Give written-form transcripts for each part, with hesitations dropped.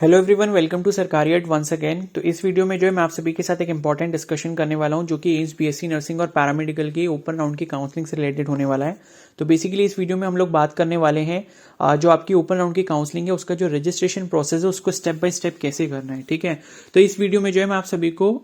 Hello everyone, welcome to सरकारी add once again. तो इस वीडियो में जो है मैं आप सभी के साथ एक इंपॉर्टेंट डिस्कशन करने वाला हूं जो कि एम्स बीएससी नर्सिंग और पैरामेडिकल की ओपन राउंड की काउंसलिंग से रिलेटेड होने वाला है। तो बेसिकली इस वीडियो में हम लोग बात करने वाले हैं जो आपकी ओपन राउंड की काउंसलिंग है उसका जो रजिस्ट्रेशन प्रोसेस है उसको स्टेप बाय स्टेप कैसे करना है। ठीक है, तो इस वीडियो में जो है मैं आप सभी को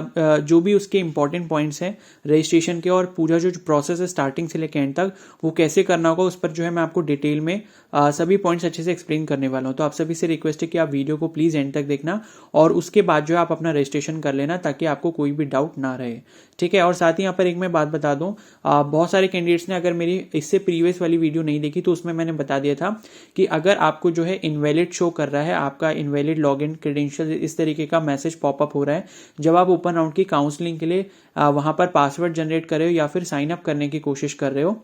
जो भी उसके इंपॉर्टेंट पॉइंट्स हैं रजिस्ट्रेशन के और पूरा जो प्रोसेस है स्टार्टिंग से लेकर एंड तक वो कैसे करना होगा उस पर जो है मैं आपको डिटेल में सभी पॉइंट्स अच्छे से एक्सप्लेन करने वाला हूं। तो आप सभी से रिक्वेस्ट है कि आप वीडियो को प्लीज एंड तक देखना और उसके बाद जो है आप अपना रजिस्ट्रेशन कर लेना ताकि आपको कोई भी डाउट ना रहे। ठीक है, और साथ ही यहाँ पर एक मैं बात बता दूं, बहुत सारे कैंडिडेट्स ने अगर मेरी इससे प्रीवियस वाली वीडियो नहीं देखी तो उसमें मैंने बता दिया था कि अगर आपको जो है इनवैलिड शो कर रहा है, आपका इनवैलिड लॉगिन क्रेडेंशियल इस तरीके का मैसेज पॉपअप हो रहा है जब आप ओपन राउंड की काउंसलिंग के लिए वहां पर पासवर्ड जनरेट कर रहे हो या फिर साइन अप करने की कोशिश कर रहे हो,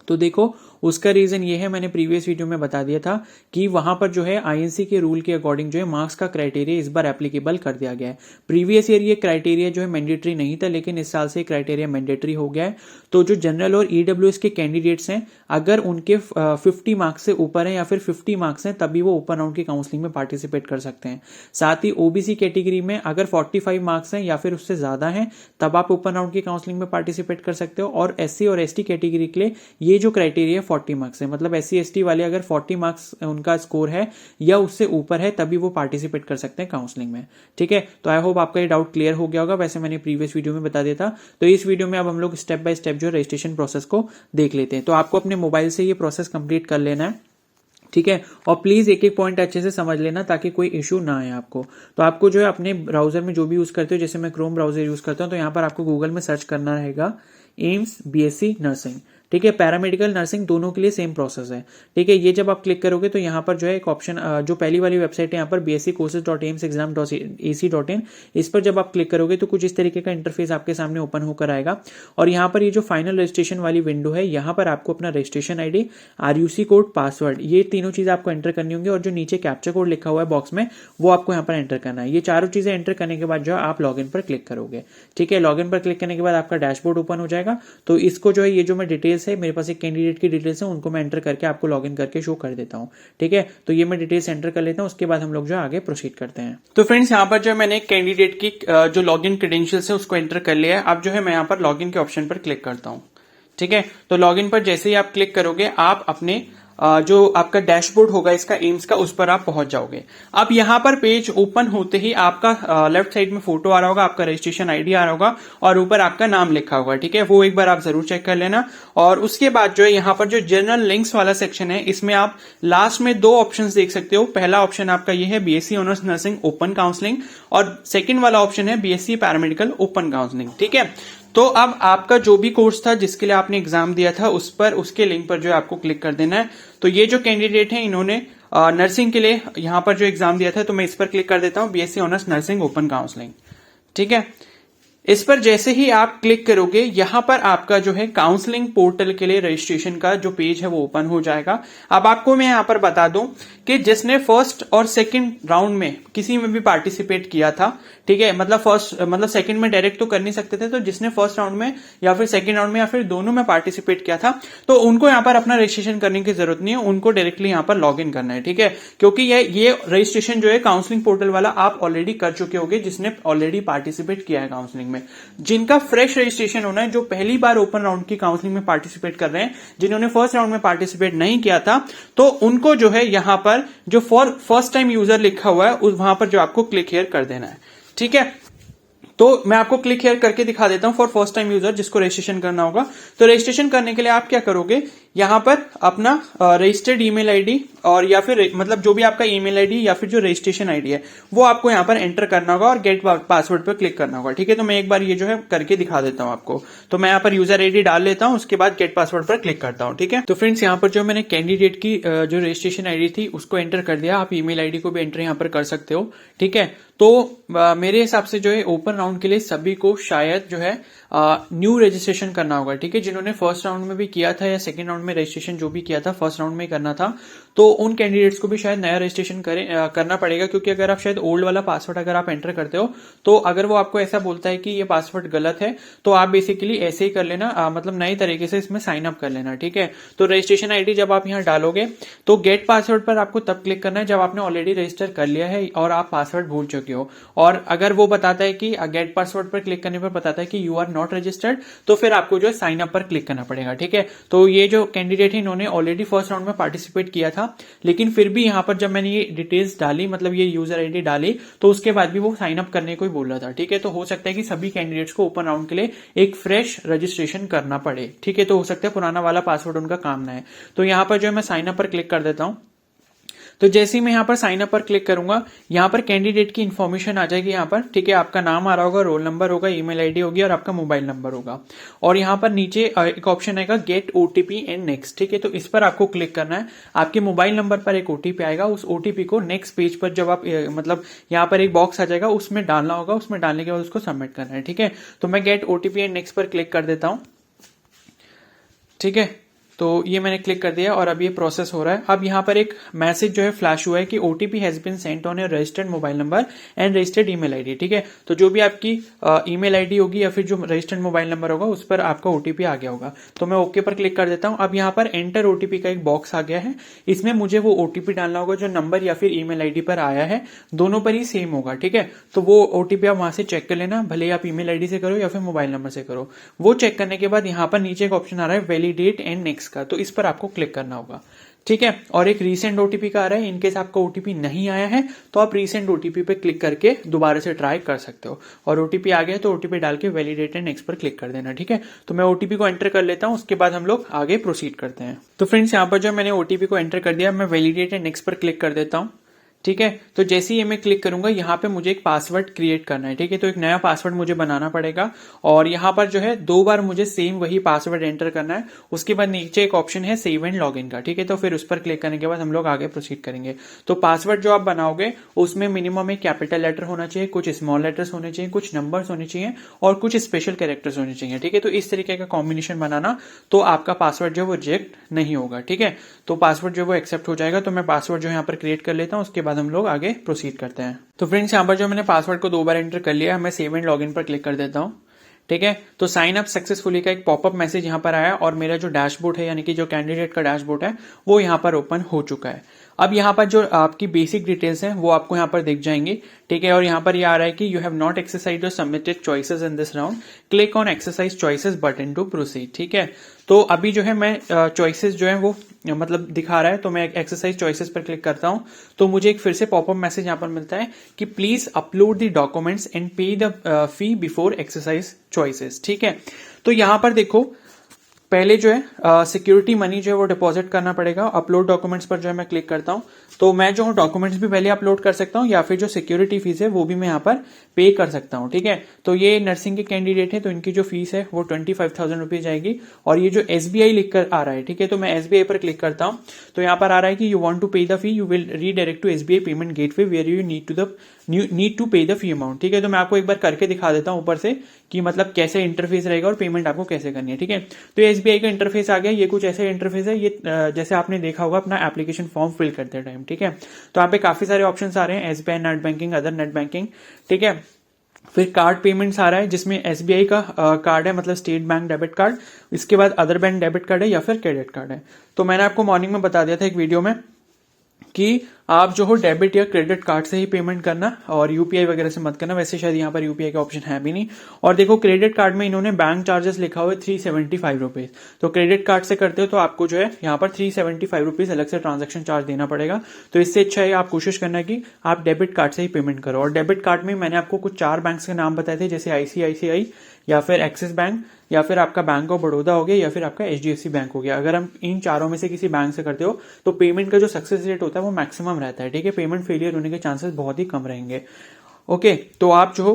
तो देखो उसका रीजन ये है, मैंने प्रीवियस वीडियो में बता दिया था कि वहां पर जो है आईएनसी के रूल के अकॉर्डिंग जो है मार्क्स का क्राइटेरिया इस बार एप्लीकेबल कर दिया गया है। प्रीवियस ईयर ये क्राइटेरिया जो है मैंडेटरी नहीं था लेकिन इस साल से क्राइटेरिया मैंडेटरी हो गया है। तो जो जनरल और ईडब्ल्यूएस के कैंडिडेट्स हैं अगर उनके 50 मार्क्स से ऊपर है या फिर 50 मार्क्स हैं तभी वो ओपन राउंड की काउंसलिंग में पार्टिसिपेट कर सकते हैं। साथ ही ओबीसी कैटेगरी में अगर 45 मार्क्स हैं या फिर उससे ज्यादा हैं तब आप ओपन राउंड की काउंसलिंग में पार्टिसिपेट कर सकते हो। और एससी और एसटी कैटेगरी के लिए ये जो क्राइटेरिया 40 मार्क्स है, मतलब एससी एसटी वाले अगर 40 मार्क्स उनका स्कोर है या उससे ऊपर है तभी वो पार्टिसिपेट कर सकते हैं काउंसलिंग में। ठीक है, तो आई होप आपका ये डाउट क्लियर हो गया होगा। वैसे मैंने प्रीवियस वीडियो में बता दिया था। तो इस वीडियो में अब हम लोग स्टेप बाय स्टेप जो रजिस्ट्रेशन प्रोसेस को देख लेते हैं। तो आपको अपने मोबाइल से ये प्रोसेस कंप्लीट कर लेना है। ठीक है, और प्लीज एक एक पॉइंट अच्छे से समझ लेना ताकि कोई इशू ना आए आपको। तो आपको जो है अपने ब्राउजर में जो भी यूज करते हो, जैसे मैं क्रोम ब्राउजर यूज करता हूं तो यहां पर आपको गूगल में सर्च करना रहेगा एम्स बीएससी नर्सिंग। ठीक है, पैरामेडिकल नर्सिंग दोनों के लिए सेम प्रोसेस है। ठीक है, ये जब आप क्लिक करोगे तो यहाँ पर जो है एक ऑप्शन, जो पहली वाली वेबसाइट है यहाँ पर bsccourses.aimsexam.ac.in, इस पर जब आप क्लिक करोगे तो कुछ इस तरीके का इंटरफेस आपके सामने ओपन होकर आएगा। और यहाँ पर ये जो फाइनल रजिस्ट्रेशन वाली विंडो है यहाँ पर आपको अपना रजिस्ट्रेशन आईडी, आरयूसी कोड, पासवर्ड, ये तीनों चीज आपको एंटर करनी होंगी और जो नीचे कैप्चा कोड लिखा हुआ है बॉक्स में वो आपको यहाँ पर एंटर करना है। ये चारों चीजें एंटर करने के बाद जो है आप लॉगिन पर क्लिक करोगे। ठीक है, लॉगिन पर क्लिक करने के बाद आपका डैशबोर्ड ओपन हो जाएगा। तो इसको जो है ये जो मैं डिटेल्स है, मेरे पास एक कैंडिडेट की डिटेल्स है, उनको मैं एंटर करके आपको लॉगिन करके शो कर देता हूं। ठीक है, तो ये मैं डिटेल्स एंटर कर लेता हूं, उसके बाद हम लोग जो आगे प्रोसीड करते हैं। तो फ्रेंड्स यहाँ पर जो मैंने एक कैंडिडेट की जो लॉगिन क्रेडेंशियल्स है उसको एंटर कर लिया है। अब जो है मैं यहाँ पर लॉगिन के ऑप्शन पर क्लिक करता हूं। ठीक है, तो लॉगिन पर जैसे ही आप क्लिक करोगे आप अपने जो आपका डैशबोर्ड होगा इसका एम्स का उस पर आप पहुंच जाओगे। अब यहां पर पेज ओपन होते ही आपका लेफ्ट साइड में फोटो आ रहा होगा, आपका रजिस्ट्रेशन आईडी आ रहा होगा और ऊपर आपका नाम लिखा होगा। ठीक है, वो एक बार आप जरूर चेक कर लेना। और उसके बाद जो है यहाँ पर जो जनरल लिंक्स वाला सेक्शन है इसमें आप लास्ट में दो ऑप्शन देख सकते हो। पहला ऑप्शन आपका ये है BSc honours nursing open counselling और सेकेंड वाला ऑप्शन है बीएससी पैरामेडिकल ओपन काउंसलिंग। ठीक है, तो अब आपका जो भी कोर्स था जिसके लिए आपने एग्जाम दिया था उस पर, उसके लिंक पर जो है आपको क्लिक कर देना है। तो ये जो कैंडिडेट है इन्होंने नर्सिंग के लिए यहां पर जो एग्जाम दिया था तो मैं इस पर क्लिक कर देता हूं, BSc honours nursing open counselling. ठीक है, इस पर जैसे ही आप क्लिक करोगे यहां पर आपका जो है काउंसलिंग पोर्टल के लिए रजिस्ट्रेशन का जो पेज है वो ओपन हो जाएगा। अब आपको मैं यहां पर बता दूं कि जिसने फर्स्ट और सेकंड राउंड में किसी में भी पार्टिसिपेट किया था, ठीक है, मतलब सेकंड में डायरेक्ट तो कर नहीं सकते थे, तो जिसने फर्स्ट राउंड में या फिर सेकंड राउंड में या फिर दोनों में पार्टिसिपेट किया था तो उनको यहां पर अपना रजिस्ट्रेशन करने की जरूरत नहीं है, उनको डायरेक्टली यहां पर लॉग इन करना है। ठीक है, क्योंकि ये रजिस्ट्रेशन जो है काउंसलिंग पोर्टल वाला आप ऑलरेडी कर चुके होंगे जिसने ऑलरेडी पार्टिसिपेट किया है काउंसलिंग में। जिनका फ्रेश रजिस्ट्रेशन होना है, जो पहली बार ओपन राउंड की काउंसलिंग में पार्टिसिपेट कर रहे हैं, जिन्होंने फर्स्ट राउंड में पार्टिसिपेट नहीं किया था, तो उनको जो है यहां पर जो फॉर फर्स्ट टाइम यूजर लिखा हुआ है वहां पर जो आपको क्लिक हियर कर देना है। ठीक है, तो मैं आपको क्लिक हियर करके दिखा देता हूं फॉर फर्स्ट टाइम यूजर जिसको रजिस्ट्रेशन करना होगा। तो रजिस्ट्रेशन करने के लिए आप क्या करोगे, यहां पर अपना रजिस्टर्ड ईमेल आईडी और या फिर मतलब जो भी आपका ईमेल आईडी या फिर जो रजिस्ट्रेशन आईडी है वो आपको यहां पर एंटर करना होगा और गेट पासवर्ड पर क्लिक करना होगा। ठीक है, तो मैं एक बार ये जो है करके दिखा देता हूं आपको। तो मैं यहां पर यूजर आईडी डाल लेता हूं, उसके बाद गेट पासवर्ड पर क्लिक करता हूं। ठीक है, तो फ्रेंड्स यहां पर जो मैंने कैंडिडेट की जो रजिस्ट्रेशन आईडी थी उसको एंटर कर दिया। आप ईमेल आईडी को भी एंटर यहां पर कर सकते हो। ठीक है, तो मेरे हिसाब से जो है ओपन राउंड के लिए सभी को शायद जो है न्यू रजिस्ट्रेशन करना होगा, ठीक है। जिन्होंने फर्स्ट राउंड में भी किया था या सेकंड राउंड में रजिस्ट्रेशन जो भी किया था फर्स्ट राउंड में करना था, तो उन कैंडिडेट्स को भी शायद नया रजिस्ट्रेशन करना पड़ेगा, क्योंकि अगर आप शायद ओल्ड वाला पासवर्ड अगर आप एंटर करते हो तो अगर वो आपको ऐसा बोलता है कि ये पासवर्ड गलत है तो आप बेसिकली ऐसे ही कर लेना, मतलब नए तरीके से इसमें साइन अप कर लेना, ठीक है। तो रजिस्ट्रेशन आईडी जब आप यहाँ डालोगे तो गेट पासवर्ड पर आपको तब क्लिक करना है जब आपने ऑलरेडी रजिस्टर कर लिया है और आप पासवर्ड भूल चुके हो। और अगर वो बताता है कि गेट पासवर्ड पर क्लिक करने पर बताता है कि यू आर नॉट रजिस्टर्ड, तो फिर आपको जो है साइन अप पर क्लिक करना पड़ेगा, ठीक है। तो ये जो कैंडिडेट है इन्होंने ऑलरेडी फर्स्ट राउंड में पार्टिसिपेट किया था, लेकिन फिर भी यहाँ पर जब मैंने ये डिटेल्स डाली, मतलब ये यूजर आईडी डाली, तो उसके बाद भी वो साइन अप करने को ही बोल रहा था, ठीक है। तो हो सकता है कि सभी कैंडिडेट्स को ओपन राउंड के लिए एक फ्रेश रजिस्ट्रेशन करना पड़े, ठीक है। तो हो सकता है पुराना वाला पासवर्ड उनका काम ना है। तो यहाँ पर जो है मैं साइन अप पर क्लिक कर देता हूं। तो जैसे ही मैं यहाँ पर साइन अप पर क्लिक करूंगा, यहाँ पर कैंडिडेट की इन्फॉर्मेशन आ जाएगी यहाँ पर, ठीक है। आपका नाम आ रहा होगा, रोल नंबर होगा, ईमेल आईडी होगी और आपका मोबाइल नंबर होगा। और यहाँ पर नीचे एक ऑप्शन आएगा गेट ओटीपी एंड नेक्स्ट, ठीक है। तो इस पर आपको क्लिक करना है। आपके मोबाइल नंबर पर एक ओटीपी आएगा, उस ओटीपी को नेक्स्ट पेज पर जब आप मतलब यहाँ पर एक बॉक्स आ जाएगा उसमें डालना होगा, उसमें डालने के बाद उसको सबमिट करना है, ठीक है। तो मैं गेट ओटीपी एंड नेक्स्ट पर क्लिक कर देता हूं, ठीक है। तो ये मैंने क्लिक कर दिया और अब ये प्रोसेस हो रहा है। अब यहाँ पर एक मैसेज जो है फ्लैश हुआ है कि OTP has been sent on your registered mobile number and registered email ID, ठीक है। तो जो भी आपकी ईमेल आईडी होगी या फिर जो रजिस्टर्ड मोबाइल नंबर होगा उस पर आपका ओटीपी आ गया होगा। तो मैं ओके पर क्लिक कर देता हूँ। अब यहाँ पर एंटर ओटीपी का एक बॉक्स आ गया है, इसमें मुझे वो ओटीपी डालना होगा जो नंबर या फिर ईमेल आईडी पर आया है, दोनों पर ही सेम होगा, ठीक है। तो वो ओटीपी आप वहां से चेक कर लेना, भले आप ईमेल आईडी से करो या फिर मोबाइल नंबर से करो। वो चेक करने के बाद यहाँ पर नीचे एक ऑप्शन आ रहा है वैलिडेट एंड नेक्स्ट का, तो इस पर आपको क्लिक करना होगा, ठीक है। और एक रीसेंट ओटीपी का आ रहा है, इनकेस आपका ओटीपी नहीं आया है तो आप रीसेंट ओटीपी पे क्लिक करके दोबारा से ट्राई कर सकते हो। और ओटीपी आ गया तो ओटीपी डाल के वैलिडेट एंड नेक्स्ट पर क्लिक कर देना, ठीक है। तो मैं ओटीपी को एंटर कर लेता हूं, उसके बाद हम लोग आगे प्रोसीड करते हैं। तो फ्रेंड्स यहाँ पर जो मैंने ओटीपी को एंटर कर दिया, मैं वैलिडेट एंड नेक्स्ट पर क्लिक कर देता हूं, ठीक है। तो जैसे ही ये मैं क्लिक करूंगा यहाँ पे मुझे एक पासवर्ड क्रिएट करना है, ठीक है। तो एक नया पासवर्ड मुझे बनाना पड़ेगा और यहाँ पर जो है 2 बार मुझे सेम वही पासवर्ड एंटर करना है। उसके बाद नीचे एक ऑप्शन है सेव एंड लॉगिन का, ठीक है। तो फिर उस पर क्लिक करने के बाद हम लोग आगे प्रोसीड करेंगे। तो पासवर्ड जो आप बनाओगे उसमें मिनिमम एक कैपिटल लेटर होना चाहिए, कुछ स्मॉल लेटर्स होने चाहिए, कुछ नंबर्स होने चाहिए और कुछ स्पेशल कैरेक्टर्स होने चाहिए, ठीक है। तो इस तरीके का कॉम्बिनेशन बनाना, तो आपका पासवर्ड जो वो रिजेक्ट नहीं होगा, ठीक है। तो पासवर्ड जो वो एक्सेप्ट हो जाएगा। तो मैं पासवर्ड जो यहाँ पर क्रिएट कर लेता हूँ, उसके बाद हम लोग आगे प्रोसीड करते हैं। तो फ्रेंड्स यहाँ पर जो मैंने पासवर्ड को 2 बार एंटर कर लिया है, मैं सेव एंड लॉगिन पर क्लिक कर देता हूँ, ठीक है। तो साइन अप सक्सेसफुली का एक पॉपअप मैसेज यहाँ पर आया और मेरा जो डैशबोर्ड है यानी कि जो कैंडिडेट का डैशबोर्ड है वो यहाँ पर ओपन हो चुका है। अब यहाँ पर जो आपकी बेसिक डिटेल्स हैं वो आपको यहाँ पर दिख जाएंगी, ठीक है। और यहाँ पर ये आ रहा है कि you have not exercised your submitted choices in this round, click on exercise choices button to proceed, ठीक है। तो अभी जो है मैं चॉइसेस जो है वो मतलब दिखा रहा है, तो मैं एक्सरसाइज चॉइसेस पर क्लिक करता हूं तो मुझे एक फिर से पॉपअप मैसेज यहाँ पर मिलता है कि please upload the documents and pay the fee before exercise choices, ठीक है। तो यहाँ पर देखो पहले जो है सिक्योरिटी मनी जो है वो डिपॉजिट करना पड़ेगा। अपलोड डॉक्यूमेंट्स पर जो है मैं क्लिक करता हूं तो मैं जो डॉक्यूमेंट्स भी पहले अपलोड कर सकता हूं या फिर जो सिक्योरिटी फीस है वो भी मैं यहाँ पर पे कर सकता हूं, ठीक है। तो ये नर्सिंग के कैंडिडेट है तो इनकी जो फीस है वो 25,000 रुपीज जाएगी। और ये जो SBI लिखकर आ रहा है, ठीक है, तो मैं SBI पर क्लिक करता हूं तो यहाँ पर आ रहा है कि you want to pay the fee, you will redirect to SBI payment gateway where you need to pay the fee amount, ठीक है। तो मैं आपको एक बार करके दिखा देता हूं ऊपर से कि मतलब कैसे इंटरफेस रहेगा और पेमेंट आपको कैसे करनी है, ठीक है। तो SBI का इंटरफेस आ गया, ये कुछ ऐसे इंटरफेस है, ये जैसे आपने देखा होगा अपना एप्लीकेशन फॉर्म फिल करते टाइम, ठीक है। तो यहाँ पे काफी सारे ऑप्शंस आ रहे हैं, SBI net banking, other net banking, ठीक है। फिर कार्ड पेमेंट्स आ रहा है जिसमें SBI का कार्ड है, मतलब स्टेट बैंक डेबिट कार्ड, इसके बाद अदर बैंक डेबिट कार्ड है या फिर क्रेडिट कार्ड है। तो मैंने आपको मॉर्निंग में बता दिया था एक वीडियो में कि आप जो हो डेबिट या क्रेडिट कार्ड से ही पेमेंट करना और यूपीआई वगैरह से मत करना। वैसे शायद यहाँ पर यूपीआई का ऑप्शन है भी नहीं। और देखो क्रेडिट कार्ड में इन्होंने बैंक चार्जेस लिखा हुआ है 375 रुपीज। तो क्रेडिट कार्ड से करते हो तो आपको जो है यहाँ पर 375 रुपीज अलग से ट्रांजेक्शन चार्ज देना पड़ेगा। तो इससे अच्छा है आप कोशिश करना कि आप डेबिट कार्ड से ही पेमेंट करो। और डेबिट कार्ड में मैंने आपको कुछ 4 बैंक के नाम बताए थे, जैसे ICICI या फिर एक्सिस बैंक या फिर आपका बैंक ऑफ बड़ौदा हो गया या फिर आपका HDFC बैंक हो गया। अगर हम इन चारों में से किसी बैंक से करते हो तो पेमेंट का जो सक्सेस रेट होता है वो मैक्सिमम रहता है, ठीक है। पेमेंट फेलियर होने के चांसेस बहुत ही कम रहेंगे। ओके तो आप जो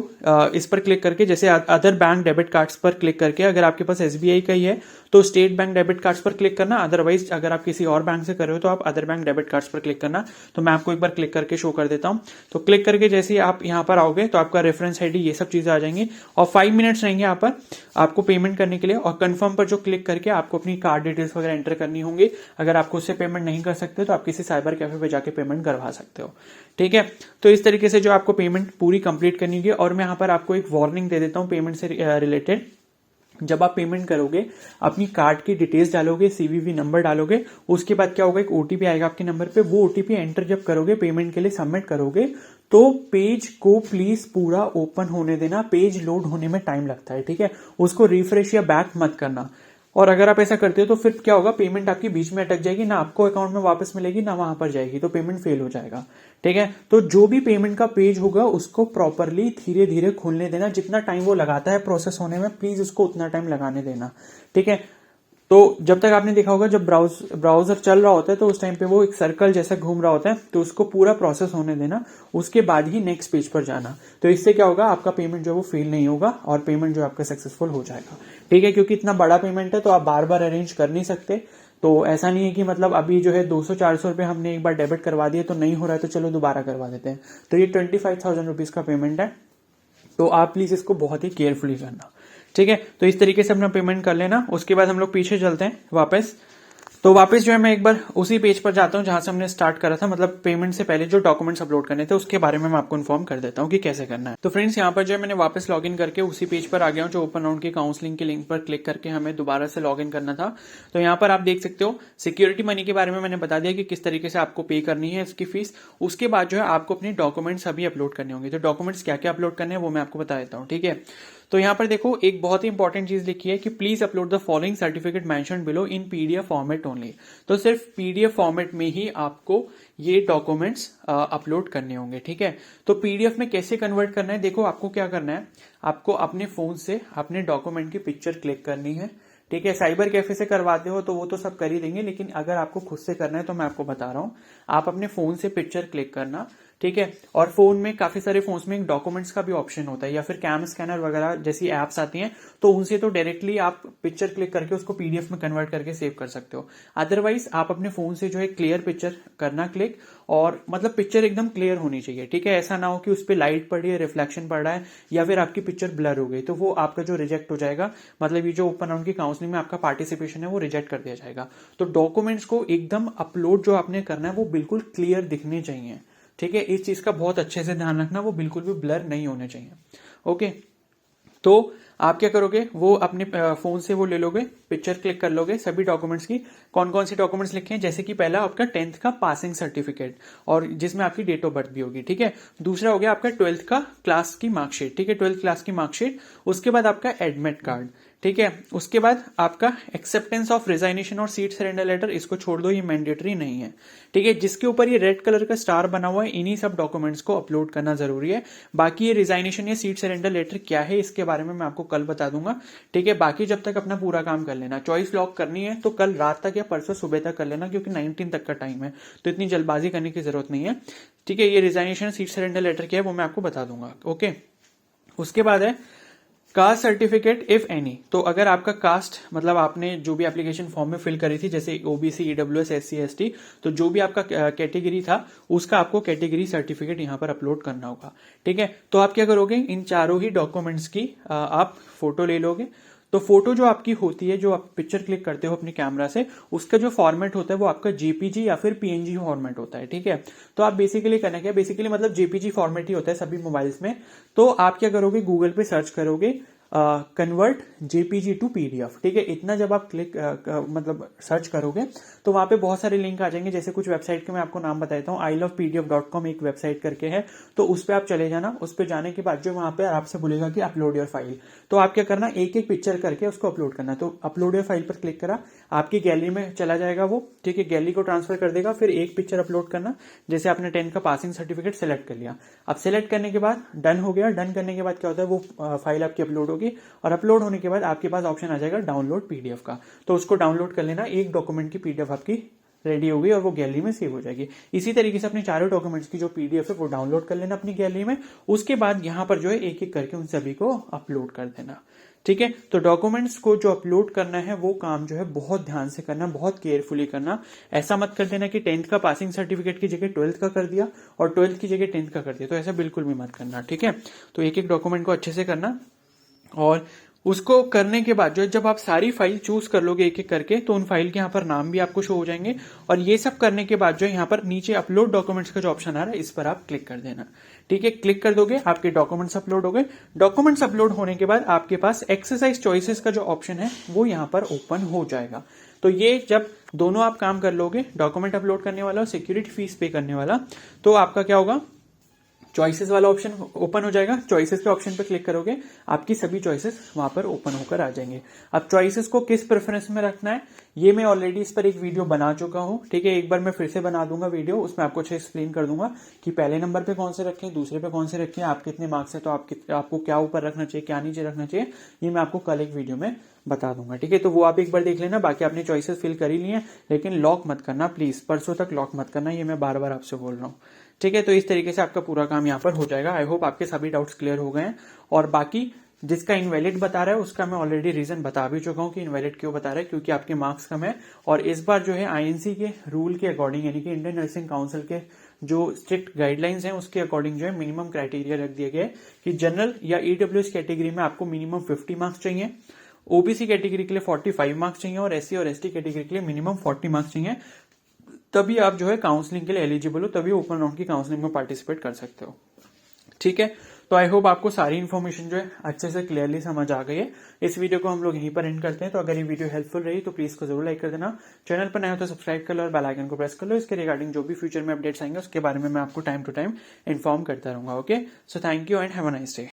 इस पर क्लिक करके जैसे अदर बैंक डेबिट कार्ड्स पर क्लिक करके अगर आपके पास एसबीआई का ही है तो स्टेट बैंक डेबिट कार्ड्स पर क्लिक करना, अदरवाइज अगर आप किसी और बैंक से कर रहे हो तो आप अदर बैंक डेबिट कार्ड्स पर क्लिक करना। तो मैं आपको एक बार क्लिक करके शो कर देता हूं। तो क्लिक करके जैसे ही आप यहाँ पर आओगे तो आपका रेफरेंस आईडी ये सब चीजें आ जाएंगी और 5 मिनट्स रहेंगे यहाँ पर आपको पेमेंट करने के लिए। और कंफर्म पर जो क्लिक करके आपको अपनी कार्ड डिटेल्स वगैरह एंटर करनी होंगी। अगर आपको उससे पेमेंट नहीं कर सकते तो आप किसी साइबर कैफे पे जाके पेमेंट करवा सकते हो। ठीक है, तो इस तरीके से जो आपको पेमेंट पूरी कंप्लीट करनी होगी। और मैं यहाँ पर आपको एक वार्निंग दे देता हूँ पेमेंट से रिलेटेड। जब आप पेमेंट करोगे अपनी कार्ड की डिटेल्स डालोगे, सीवीवी नंबर डालोगे, उसके बाद क्या होगा, एक ओटीपी आएगा आपके नंबर पे। वो ओटीपी एंटर जब करोगे, पेमेंट के लिए सबमिट करोगे, तो पेज को प्लीज पूरा ओपन होने देना। पेज लोड होने में टाइम लगता है, ठीक है, उसको रिफ्रेश या बैक मत करना। और अगर आप ऐसा करते हो तो फिर क्या होगा, पेमेंट आपकी बीच में अटक जाएगी, ना आपको अकाउंट में वापस मिलेगी ना वहां पर जाएगी, तो पेमेंट फेल हो जाएगा। ठीक है, तो जो भी पेमेंट का पेज होगा उसको प्रॉपरली धीरे धीरे खोलने देना। जितना टाइम वो लगाता है प्रोसेस होने में, प्लीज उसको उतना टाइम लगाने देना। ठीक है, तो जब तक आपने देखा होगा जब ब्राउजर चल रहा होता है तो उस टाइम पे वो एक सर्कल जैसा घूम रहा होता है, तो उसको पूरा प्रोसेस होने देना, उसके बाद ही नेक्स्ट पेज पर जाना। तो इससे क्या होगा, आपका पेमेंट जो है वो फेल नहीं होगा और पेमेंट जो आपका सक्सेसफुल हो जाएगा। ठीक है, क्योंकि इतना बड़ा पेमेंट है तो आप बार बार अरेंज कर नहीं सकते। तो ऐसा नहीं है कि मतलब अभी जो है 200-400 रुपए हमने एक बार डेबिट करवा दिए तो नहीं हो रहा है तो चलो दोबारा करवा देते हैं। तो ये 25,000 रुपीज का पेमेंट है, तो आप प्लीज इसको बहुत ही केयरफुली करना। ठीक है, तो इस तरीके से अपना पेमेंट कर लेना। उसके बाद हम लोग पीछे चलते हैं वापस। तो वापस जो है मैं एक बार उसी पेज पर जाता हूं जहां से हमने स्टार्ट करा था, मतलब पेमेंट से पहले जो डॉक्यूमेंट्स अपलोड करने थे उसके बारे में मैं आपको इन्फॉर्म कर देता हूं कि कैसे करना है। तो फ्रेंड्स यहाँ पर जो है मैंने वापस लॉगिन करके उसी पेज पर आ गया हूं जो ओपन अकाउंट की काउंसलिंग के लिंक पर क्लिक करके हमें दोबारा से लॉगिन करना था। तो यहाँ पर आप देख सकते हो सिक्योरिटी मनी के बारे में मैंने बता दिया कि किस तरीके से आपको पे करनी है इसकी फीस। उसके बाद जो है आपको अपने डॉक्यूमेंट्स अभी अपलोड करने होंगे। तो डॉक्यूमेंट्स क्या क्या अपलोड करने हैं वो मैं आपको बता देता हूँ। ठीक है, तो यहां पर देखो एक बहुत ही इंपॉर्टेंट चीज लिखी है कि please upload the following certificate mentioned below in PDF format only. तो सिर्फ पीडीएफ फॉर्मेट में ही आपको ये डॉक्यूमेंट्स अपलोड करने होंगे। ठीक है, तो पीडीएफ में कैसे कन्वर्ट करना है, देखो आपको क्या करना है, आपको अपने फोन से अपने डॉक्यूमेंट की पिक्चर क्लिक करनी है। ठीक है, साइबर कैफे से करवाते हो तो वो तो सब कर ही देंगे, लेकिन अगर आपको खुद से करना है तो मैं आपको बता रहा हूं, आप अपने फोन से पिक्चर क्लिक करना। ठीक है, और फोन में काफी सारे फोन्स में डॉक्यूमेंट्स का भी ऑप्शन होता है या फिर कैम स्कैनर वगैरह जैसी एप्स आती हैं, तो उनसे तो डायरेक्टली आप पिक्चर क्लिक करके उसको पीडीएफ में कन्वर्ट करके सेव कर सकते हो। अदरवाइज आप अपने फोन से जो है क्लियर पिक्चर करना क्लिक, और मतलब पिक्चर एकदम क्लियर होनी चाहिए। ठीक है, ऐसा ना हो कि उस पर लाइट पड़ रही है, रिफ्लेक्शन पड़ रहा है या फिर आपकी पिक्चर ब्लर हो गई, तो वो आपका जो रिजेक्ट हो जाएगा, मतलब ये जो ओपन अकाउंट की काउंसलिंग में आपका पार्टिसिपेशन है वो रिजेक्ट कर दिया जाएगा। तो डॉक्यूमेंट्स को एकदम अपलोड जो आपने करना है वो बिल्कुल क्लियर दिखने चाहिए। ठीक है, इस चीज का बहुत अच्छे से ध्यान रखना, वो बिल्कुल भी ब्लर नहीं होने चाहिए। ओके, तो आप क्या करोगे, वो अपने फोन से वो ले लोगे, पिक्चर क्लिक कर लोगे सभी डॉक्यूमेंट्स की। कौन कौन से डॉक्यूमेंट्स लिखे हैं, जैसे कि पहला आपका 10th का पासिंग सर्टिफिकेट और जिसमें आपकी डेट ऑफ बर्थ भी होगी। ठीक है, दूसरा हो गया आपका 12th का क्लास की मार्कशीट। ठीक है, 12th क्लास की मार्कशीट। उसके बाद आपका एडमिट कार्ड। ठीक है, उसके बाद आपका एक्सेप्टेंस ऑफ रिजाइनेशन और सीट सरेंडर लेटर, इसको छोड़ दो, ये मैंडेटरी नहीं है। ठीक है, जिसके ऊपर ये रेड कलर का स्टार बना हुआ है, इन्हीं सब डॉक्यूमेंट्स को अपलोड करना जरूरी है। बाकी ये रिजाइनेशन या सीट सरेंडर लेटर क्या है इसके बारे में मैं आपको कल बता दूंगा। ठीक है, बाकी जब तक अपना पूरा काम कर लेना। चॉइस लॉक करनी है तो कल रात तक या परसों सुबह तक कर लेना, क्योंकि 19 तक का टाइम है, तो इतनी जल्दबाजी करने की जरूरत नहीं है। ठीक है, ये रिजाइनेशन सीट सरेंडर लेटर क्या है वो मैं आपको बता दूंगा। ओके, उसके बाद है कास्ट सर्टिफिकेट इफ एनी। तो अगर आपका कास्ट, मतलब आपने जो भी एप्लीकेशन फॉर्म में फिल करी थी, जैसे ओबीसी, ईडब्ल्यूएस, एससी, एसटी, तो जो भी आपका कैटेगरी था उसका आपको कैटेगरी सर्टिफिकेट यहां पर अपलोड करना होगा। ठीक है, तो आप क्या करोगे, इन चारों ही डॉक्यूमेंट्स की आप फोटो ले लोगे। तो फोटो जो आपकी होती है, जो आप पिक्चर क्लिक करते हो अपने कैमरा से, उसका जो फॉर्मेट होता है वो आपका जेपीजी या फिर पीएनजी फॉर्मेट होता है। ठीक है, तो आप बेसिकली करना क्या, बेसिकली मतलब जेपीजी फॉर्मेट ही होता है सभी मोबाइल्स में। तो आप क्या करोगे, गूगल पे सर्च करोगे कन्वर्ट जेपीजी टू पीडीएफ। ठीक है, इतना जब आप क्लिक मतलब सर्च करोगे तो वहां पे बहुत सारे लिंक आ जाएंगे। जैसे कुछ वेबसाइट के मैं आपको नाम बताता हूँ, ilovepdf.com एक वेबसाइट करके है, तो उस पर आप चले जाना। उस पर जाने के बाद जो वहां पे आपसे बोलेगा कि अपलोड योर फाइल, तो आप क्या करना, एक एक पिक्चर करके उसको अपलोड करना। तो अपलोड योर फाइल पर क्लिक करा, आपकी गैलरी में चला जाएगा वो। ठीक है, गैलरी को ट्रांसफर कर देगा, फिर एक पिक्चर अपलोड करना। जैसे आपने 10 का पासिंग सर्टिफिकेट सेलेक्ट कर लिया, अब सेलेक्ट करने के बाद डन हो गया। डन करने के बाद क्या होता है, वो फाइल आपकी अपलोड होगी, और अपलोड होने के बाद आपके पास ऑप्शन आ जाएगा डाउनलोड पीडीएफ का, तो उसको डाउनलोड कर लेना। एक डॉक्यूमेंट की पीडीएफ आपकी रेडी हो गई और वो गैलरी में सेव हो जाएगी। इसी तरीके से अपने चारों डॉक्यूमेंट्स की जो पीडीएफ है वो डाउनलोड कर लेना अपनी गैलरी में। उसके बाद यहाँ पर जो है एक एक करके उन सभी को अपलोड कर देना। ठीक है, तो डॉक्यूमेंट्स को जो अपलोड करना है वो काम जो है बहुत ध्यान से करना, बहुत केयरफुली करना। ऐसा मत कर देना कि 10th का पासिंग सर्टिफिकेट की जगह 12th का कर दिया और 12th की जगह 10th का कर दिया, तो ऐसा बिल्कुल भी मत करना। ठीक है, तो एक एक डॉक्यूमेंट को अच्छे से करना। और उसको करने के बाद जो है जब आप सारी फाइल चूज कर लोगे एक एक करके, तो उन फाइल के यहाँ पर नाम भी आपको शो हो जाएंगे। और ये सब करने के बाद जो है यहाँ पर नीचे अपलोड डॉक्यूमेंट्स का जो ऑप्शन आ रहा है इस पर आप क्लिक कर देना। ठीक है, क्लिक कर दोगे आपके डॉक्यूमेंट्स अपलोड हो गए। डॉक्यूमेंट्स अपलोड होने के बाद आपके पास एक्सरसाइज चॉइसेस का जो ऑप्शन है वो यहाँ पर ओपन हो जाएगा। तो ये जब दोनों आप काम कर लोगे, डॉक्यूमेंट अपलोड करने वाला और सिक्योरिटी फीस पे करने वाला, तो आपका क्या होगा, चॉइसेस वाला ऑप्शन ओपन हो जाएगा। चॉइसेस के ऑप्शन पर क्लिक करोगे, आपकी सभी चॉइसेस वहां पर ओपन होकर आ जाएंगे। अब चॉइसेस को किस प्रेफरेंस में रखना है ये मैं ऑलरेडी इस पर एक वीडियो बना चुका हूं। ठीक है, एक बार मैं फिर से बना दूंगा वीडियो, उसमें आपको अच्छे एक्सप्लेन कर दूंगा कि पहले नंबर पे कौन से रखें, दूसरे पे कौन से रखें, आप कितने मार्क्स है तो आपको क्या ऊपर रखना चाहिए, क्या नीचे रखना चाहिए, ये मैं आपको कल एक वीडियो में बता दूंगा। ठीक है, तो वो आप एक बार देख लेना। बाकी आपने चॉइसेस फिल कर ही लिए, लेकिन लॉक मत करना प्लीज, परसों तक लॉक मत करना, ये मैं बार बार आपसे बोल रहा हूँ। ठीक है, तो इस तरीके से आपका पूरा काम यहाँ पर हो जाएगा। आई होप आपके सभी डाउट्स क्लियर हो गए हैं। और बाकी जिसका इनवैलिड बता रहा है उसका मैं ऑलरेडी रीजन बता भी चुका हूँ कि इनवैलिड क्यों बता रहा है, क्योंकि आपके मार्क्स कम है। और इस बार जो है आईएनसी के रूल के अकॉर्डिंग, यानी कि इंडियन नर्सिंग काउंसिल के जो स्ट्रिक्ट गाइडलाइंस हैं उसके अकॉर्डिंग जो है मिनिमम क्राइटेरिया रख दिया गया है कि जनरल या ईडब्ल्यूएस कैटेगरी में आपको मिनिमम 50 मार्क्स चाहिए, ओबीसी कैटेगरी के लिए 45 मार्क्स चाहिए और एससी और एसटी कैटेगरी के लिए मिनिमम 40 मार्क्स चाहिए। तभी आप जो है काउंसलिंग के लिए एलिजिबल हो, तभी ओपन राउंड की काउंसलिंग में पार्टिसिपेट कर सकते हो। ठीक है, तो आई होप आपको सारी इन्फॉर्मेशन जो है अच्छे से क्लियरली समझ आ गई है। इस वीडियो को हम लोग यहीं पर एंड करते हैं। तो अगर ये वीडियो हेल्पफुल रही तो प्लीज को जरूर लाइक कर देना, चैनल पर नए हो तो सब्सक्राइब कर लो और बेल आइकन को प्रेस कर लो। इसके रिगार्डिंग जो भी फ्यूचर में अपडेट्स आएंगे उसके बारे में मैं आपको टाइम टू टाइम इन्फॉर्म करता रहूंगा। Okay, so thank you and have a nice day.